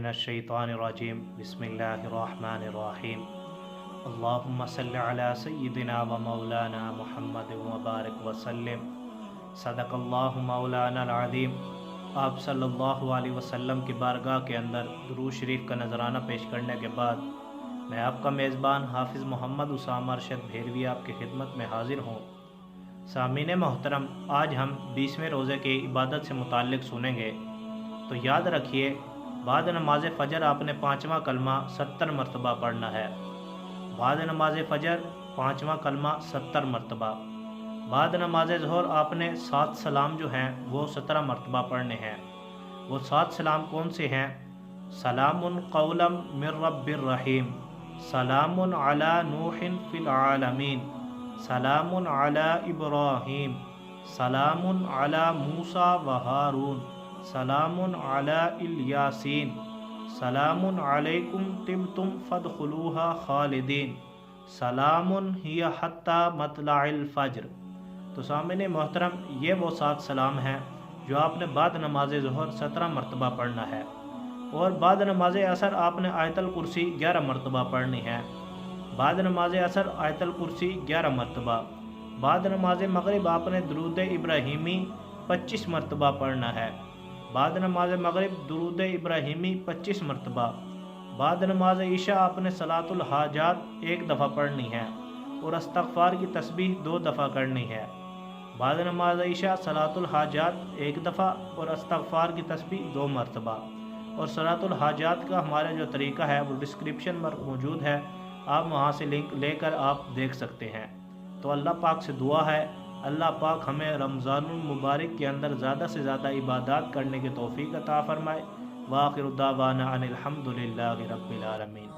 मिनश्शैतानिर्रजीम बिस्मिल्लाहिर्रहमानिर्रहीम अल्लाहुम्मा सल्लि अला सय्यिदिना व मौलाना मुहम्मद व बारिक व सल्लिम सदक़ल्लाहु मौलाना अल-अज़ीम। आप सल्लल्लाहु अलैहि वसल्लम की बारगाह के अंदर दुरूद शरीफ का नजराना पेश करने के बाद मैं आपका मेज़बान हाफिज़ मोहम्मद उसामा अरशद भेरवी आपकी खिदमत में हाजिर हूँ। सामीन मोहतरम, आज हम 20वें रोज़े की इबादत से मुताल्लिक़ सुनेंगे। तो याद रखिए, बाद नमाज फ़जर आपने 5वां कलमा 70 मरतबा पढ़ना है। बाद नमाज फ़जर 5वां कलमा 70 मरतबा। बाद नमाज ज़ोहर आपने 7 सलाम जो हैं वो 17 मरतबा पढ़ने हैं। वो 7 सलाम कौन से हैं? सलामुन क़ौलम मिर रब्बिर रहीम, सलामुन अला नूहिन फ़िल आलमीन, सलामुन अला इब्राहीम, सलामुन अला मूसा व हारून, सलामुन अला इल्यासीन, सलामुन अलैकुम तिब्तुम फदखुलूहा खालिदीन, सलामुन हिया हत्ता मतलाइल फ़ज्र। तो सामने मोहतरम, ये वो 7 सलाम हैं जो आपने बाद नमाज ज़ोहर 17 मरतबा पढ़ना है। और बाद नमाज असर आपने आयतल कुर्सी 11 मरतबा पढ़नी है। बाद नमाज असर आयतल कुर्सी 11 मरतबा। बाद नमाज मगरिब आपने दुरूद इब्राहिमी 25 मरतबा पढ़ना है। बाद नमाज मगरिब दुरूद इब्राहिमी 25 मरतबा। बाद नमाज ईशा आपने सलातुल हाजात 1 दफ़ा पढ़नी है और इस्तग़फ़ार की तस्बीह 2 दफ़ा करनी है। बाद नमाज ईशा सलातुल हाजात 1 दफ़ा और इस्तग़फ़ार की तस्बीह 2 मरतबा। और सलातुल हाजात का हमारा जो तरीका है वो डिस्क्रिप्शन में मौजूद है, आप वहाँ से लिंक लेकर आप देख सकते हैं। तो अल्लाह पाक से दुआ है, अल्लाह पाक हमें रमज़ानुल मुबारक के अंदर ज़्यादा से ज़्यादा इबादत करने की तौफ़ीक़ अता फ़रमाए। व आखिरु दावाना अनिल हम्दुलिल्लाहि रब्बिल आलमीन।